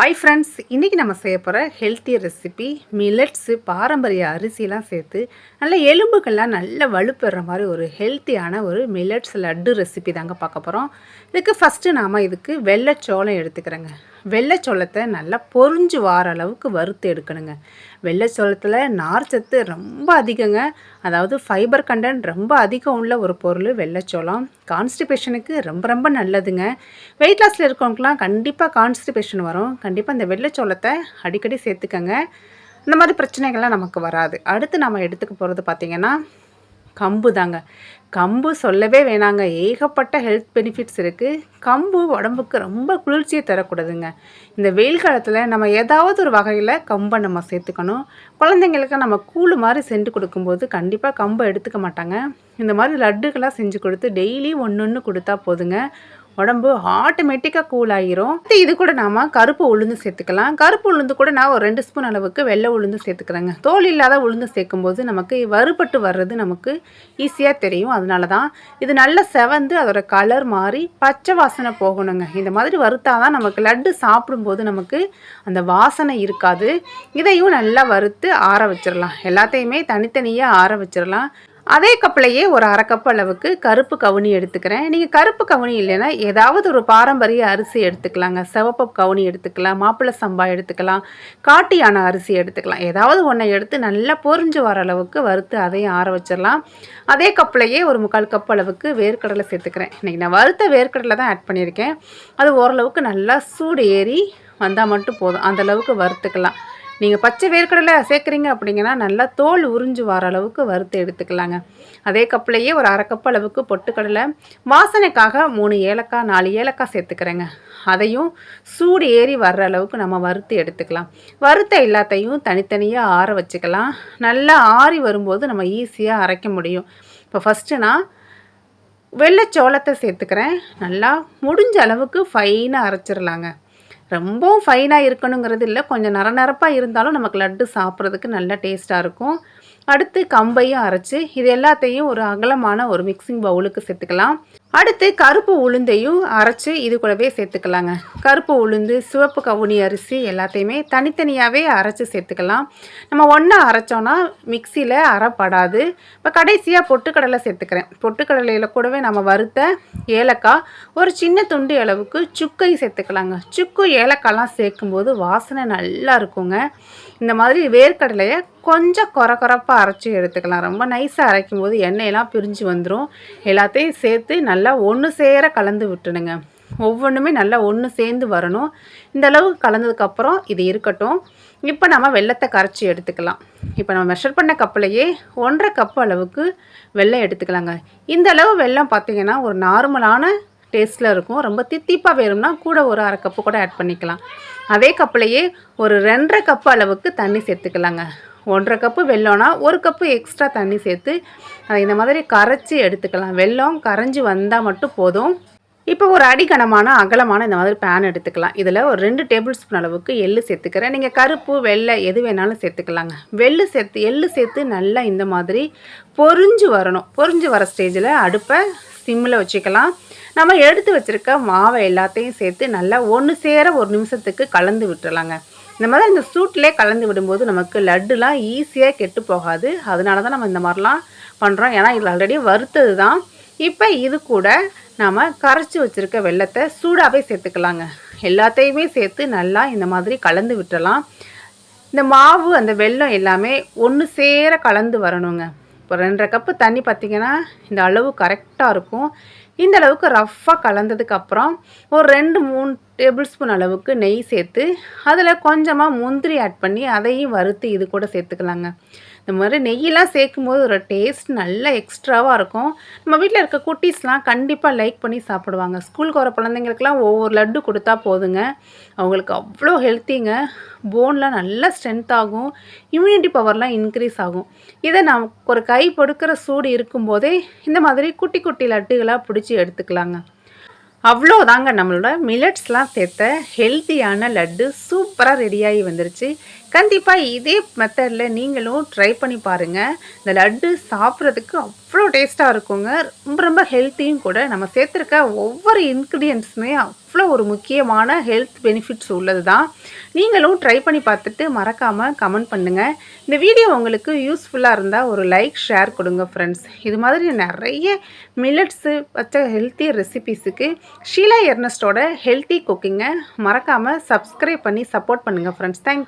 Hi friends, இன்றைக்கி நம்ம செய்ய போகிற ஹெல்த்தி ரெசிபி மில்லட்ஸு பாரம்பரிய அரிசிலாம் சேர்த்து நல்ல எலும்புகள்லாம் நல்ல வலுப்பெற மாதிரி ஒரு ஹெல்த்தியான ஒரு மில்லட்ஸ் லட்டு ரெசிபி தாங்க பார்க்க போகிறோம். இதுக்கு ஃபஸ்ட்டு நாம் இதுக்கு வெள்ளைச்சோளம் எடுத்துக்கிறேங்க. வெள்ளைச்சோளத்தை நல்லா பொரிஞ்சு வார அளவுக்கு வறுத்து எடுக்கணுங்க. வெள்ளைச்சோளத்தில் நார்ச்சத்து ரொம்ப அதிகங்க. அதாவது ஃபைபர் கண்டென்ட் ரொம்ப அதிகம் உள்ள ஒரு பொருள் வெள்ளைச்சோளம். கான்ஸ்டிபேஷனுக்கு ரொம்ப ரொம்ப நல்லதுங்க. வெயிட் லாஸில் இருக்கவங்களுக்குலாம் கண்டிப்பாக கான்ஸ்டிபேஷன் வரும். கண்டிப்பாக இந்த வெள்ளைச்சோளத்தை அடிக்கடி சேர்த்துக்கங்க. இந்த மாதிரி பிரச்சனைகள்லாம் நமக்கு வராது. அடுத்து நம்ம எடுத்துக்க போகிறது பார்த்திங்கன்னா கம்பு தாங்க. கம்பு சொல்லவே வேணாங்க, ஏகப்பட்ட ஹெல்த் பெனிஃபிட்ஸ் இருக்குது. கம்பு உடம்புக்கு ரொம்ப குளிர்ச்சியை தரக்கூடாதுங்க. இந்த வெயில் காலத்தில் நம்ம ஏதாவது ஒரு வகையில் கம்பை நம்ம சேர்த்துக்கணும். குழந்தைங்களுக்கு நம்ம கூழ் மாதிரி செஞ்சு கொடுக்கும்போது கண்டிப்பாக கம்பை எடுத்துக்க மாட்டாங்க. இந்த மாதிரி லட்டுகளாக செஞ்சு கொடுத்து டெய்லி ஒன்று ஒன்று கொடுத்தா போதுங்க, உடம்பு ஆட்டோமேட்டிக்காக கூல் ஆகிரும். இது கூட நாம் கருப்பு உளுந்து சேர்த்துக்கலாம். கருப்பு உளுந்து கூட நான் ஒரு 2 ஸ்பூன் அளவுக்கு வெள்ளை உளுந்து சேர்த்துக்கிறேங்க. தோல் இல்லாத உளுந்து சேர்க்கும்போது நமக்கு வறுபட்டு வர்றது நமக்கு ஈஸியாக தெரியும். அதனால தான் இது நல்ல செவந்து அதோட கலர் மாறி பச்சை வாசனை போகணுங்க. இந்த மாதிரி வறுத்தாதான் நமக்கு லட்டு சாப்பிடும்போது நமக்கு அந்த வாசனை இருக்காது. இதையும் நல்லா வறுத்து ஆற வச்சிடலாம். எல்லாத்தையுமே தனித்தனியாக ஆற வச்சிடலாம். அதே கப்பிலையே ஒரு 1/2 கப் அளவுக்கு கருப்பு கவுனி எடுத்துக்கிறேன். நீங்கள் கருப்பு கவுனி இல்லைன்னா ஏதாவது ஒரு பாரம்பரிய அரிசி எடுத்துக்கலாங்க. சிவப்பு கவுனி எடுத்துக்கலாம், மாப்பிள்ளை சம்பா எடுத்துக்கலாம், காட்டியான அரிசி எடுத்துக்கலாம். ஏதாவது ஒன்றை எடுத்து நல்லா பொரிஞ்சு வர அளவுக்கு வறுத்து அதையும் ஆற வச்சிடலாம். அதே கப்பிலையே ஒரு 3/4 கப் அளவுக்கு வேர்க்கடலை சேர்த்துக்கிறேன். இன்றைக்கி நான் வறுத்த வேர்க்கடலை தான் ஆட் பண்ணியிருக்கேன். அது ஓரளவுக்கு நல்லா சூடு ஏறி வந்தால் மட்டும் போதும், அந்தளவுக்கு வறுத்துக்கலாம். நீங்கள் பச்சை வேர்க்கடலை சேர்க்குறீங்க அப்படிங்கன்னா நல்லா தோல் உறிஞ்சு வர அளவுக்கு வறுத்து எடுத்துக்கலாங்க. அதே கப்பிலையே ஒரு 1/2 கப் அளவுக்கு பொட்டுக்கடலை, வாசனைக்காக 3 ஏலக்காய் 4 ஏலக்காய் சேர்த்துக்கிறேங்க. அதையும் சூடு ஏறி வர்ற அளவுக்கு நம்ம வறுத்து எடுத்துக்கலாம். வறுத்த எல்லாத்தையும் தனித்தனியாக ஆற வச்சுக்கலாம். நல்லா ஆறி வரும்போது நம்ம ஈஸியாக அரைக்க முடியும். இப்போ ஃபஸ்ட்டு நான் வெள்ளைச்சோளத்தை சேர்த்துக்கிறேன். நல்லா முடிஞ்ச அளவுக்கு ஃபைனாக அரைச்சிடலாங்க. ரொம்பவும் ஃபைனாக இருக்கணுங்கிறது இல்லை, கொஞ்சம் நரநரப்பாக இருந்தாலும் நமக்கு லட்டு சாப்பிட்றதுக்கு நல்ல டேஸ்ட்டாக இருக்கும். அடுத்து கம்பையும் அரைச்சி இது எல்லாத்தையும் ஒரு அகலமான ஒரு மிக்சிங் பவுலுக்கு சேர்த்துக்கலாம். அடுத்து கருப்பு உளுந்தையும் அரைச்சி இது கூடவே சேர்த்துக்கலாங்க. கருப்பு உளுந்து, சிவப்பு கவுனி அரிசி எல்லாத்தையுமே தனித்தனியாகவே அரைச்சி சேர்த்துக்கலாம். நம்ம ஒன்றா அரைச்சோன்னா மிக்சியில் அரைப்படாது. இப்போ கடைசியாக பொட்டுக்கடலை சேர்த்துக்கிறேன். பொட்டுக்கடலையில் கூடவே நம்ம வறுத்த ஏலக்காய், ஒரு சின்ன துண்டு அளவுக்கு சுக்கை சேர்த்துக்கலாங்க. சுக்கு ஏலக்காய்லாம் சேர்க்கும்போது வாசனை நல்லா இருக்குங்க. இந்த மாதிரி வேர்க்கடலையை கொஞ்சம் கொரப்பாக அரைச்சி எடுத்துக்கலாம். ரொம்ப நைஸாக அரைக்கும் போது எண்ணெயெல்லாம் பிரிஞ்சு வந்துடும். எல்லாத்தையும் சேர்த்து நல்லா ஒன்று சேர கலந்து விட்டுடுங்க. ஒவ்வொன்றுமே நல்லா ஒன்று சேர்ந்து வரணும். இந்த அளவுக்கு கலந்ததுக்கப்புறம் இது இருக்கட்டும். இப்போ நம்ம வெல்லத்தை கரைச்சி எடுத்துக்கலாம். இப்போ நம்ம மெஷர் பண்ண கப்பிலையே 1/2 கப் அளவுக்கு வெல்லம் எடுத்துக்கலாங்க. இந்த அளவு வெல்லம் பார்த்திங்கன்னா ஒரு நார்மலான டேஸ்ட்டில் இருக்கும். ரொம்ப தித்திப்பாக வேணும்னா கூட ஒரு 1/2 கப்பு கூட ஆட் பண்ணிக்கலாம். அதே கப்பிலையே ஒரு 2.5 கப் அளவுக்கு தண்ணி சேர்த்துக்கலாங்க. 1/2 கப்பு வெல்லம்னா 1 கப்பு எக்ஸ்ட்ரா தண்ணி சேர்த்து அதை இந்த மாதிரி கரைச்சி எடுத்துக்கலாம். வெல்லம் கரைஞ்சி வந்தால் மட்டும் போதும். இப்போ ஒரு அடிகனமான அகலமான இந்த மாதிரி பேன் எடுத்துக்கலாம். இதில் ஒரு 2 டேபிள் ஸ்பூன் அளவுக்கு எள்ளு சேர்த்துக்கிறேன். நீங்கள் கருப்பு வெள்ளை எது வேணாலும் சேர்த்துக்கலாங்க. எள்ளு சேர்த்து நல்லா இந்த மாதிரி பொரிஞ்சு வரணும். பொரிஞ்சு வர ஸ்டேஜில் அடுப்பை சிம்மில் வச்சுக்கலாம். நம்ம எடுத்து வச்சுருக்க மாவை எல்லாத்தையும் சேர்த்து நல்லா ஒன்று சேர ஒரு நிமிஷத்துக்கு கலந்து விட்டுறலாங்க. இந்த மாதிரி இந்த சூட்டிலே கலந்து விடும்போது நமக்கு லட்டுலாம் ஈஸியாக கெட்டு போகாது. அதனால தான் நம்ம இந்த மாதிரிலாம் பண்ணுறோம். ஏன்னா இது ஆல்ரெடி வறுத்தது தான். இப்போ இது கூட நாம் கரைச்சி வச்சுருக்க வெல்லத்தை சூடாகவே சேர்த்துக்கலாங்க. எல்லாத்தையுமே சேர்த்து நல்லா இந்த மாதிரி கலந்து விட்டுறலாம். இந்த மாவு அந்த வெல்லம் எல்லாமே ஒன்று சேர கலந்து வரணுங்க. இப்போ 2.5 கப்பு தண்ணி பார்த்திங்கன்னா இந்த அளவு கரெக்டாக இருக்கும். இந்த அளவுக்கு ரஃப்பாக கலந்ததுக்கப்புறம் ஒரு 2-3 டேபிள் ஸ்பூன் அளவுக்கு நெய் சேர்த்து அதில் கொஞ்சமாக முந்திரி ஆட் பண்ணி அதையும் வறுத்து இது கூட சேர்த்துக்கலாங்க. இந்த மாதிரி நெய்யெல்லாம் சேர்க்கும்போது ஒரு டேஸ்ட் நல்லா எக்ஸ்ட்ராவாக இருக்கும். நம்ம வீட்டில் இருக்க குட்டீஸ்லாம் கண்டிப்பாக லைக் பண்ணி சாப்பிடுவாங்க. ஸ்கூலுக்கு வர குழந்தைங்களுக்குலாம் ஒவ்வொரு லட்டு கொடுத்தா போதுங்க. அவங்களுக்கு அவ்வளோ ஹெல்த்திங்க. போன்லாம் நல்லா ஸ்ட்ரென்த் ஆகும், இம்யூனிட்டி பவர்லாம் இன்க்ரீஸ் ஆகும். இதை நான் ஒரு கை பொடுக்கிற சூடு இருக்கும்போதே இந்த மாதிரி குட்டி குட்டி லட்டுகளாக பிடிச்சி எடுத்துக்கலாங்க. அவ்வளோதாங்க, நம்மளோட மில்லட்ஸ்லாம் சேர்த்த ஹெல்த்தியான லட்டு சூப்பராக ரெடியாகி வந்துருச்சு. கண்டிப்பாக இதே மெத்தடில் நீங்களும் ட்ரை பண்ணி பாருங்கள். இந்த லட்டு சாப்பிட்றதுக்கு அவ்வளோ டேஸ்ட்டாக இருக்குங்க. ரொம்ப ரொம்ப ஹெல்த்தியும் கூட. நம்ம சேர்த்துருக்க ஒவ்வொரு இன்க்ரீடியன்ட்ஸுமே அவ்வளோ அவ்வளோ ஒரு முக்கியமான ஹெல்த் பெனிஃபிட்ஸ் உள்ளது தான். நீங்களும் ட்ரை பண்ணி பார்த்துட்டு மறக்காமல் கமெண்ட் பண்ணுங்கள். இந்த வீடியோ உங்களுக்கு யூஸ்ஃபுல்லாக இருந்தால் ஒரு லைக் ஷேர் கொடுங்க ஃப்ரெண்ட்ஸ். இது மாதிரி நிறைய மில்லட்ஸு வச்ச ஹெல்த்தி ரெசிபீஸுக்கு ஷீலா எர்னஸ்டோட ஹெல்த்தி குக்கிங்கை மறக்காமல் சப்ஸ்கிரைப் பண்ணி சப்போர்ட் பண்ணுங்கள் ஃப்ரெண்ட்ஸ். தேங்க்ஸ்.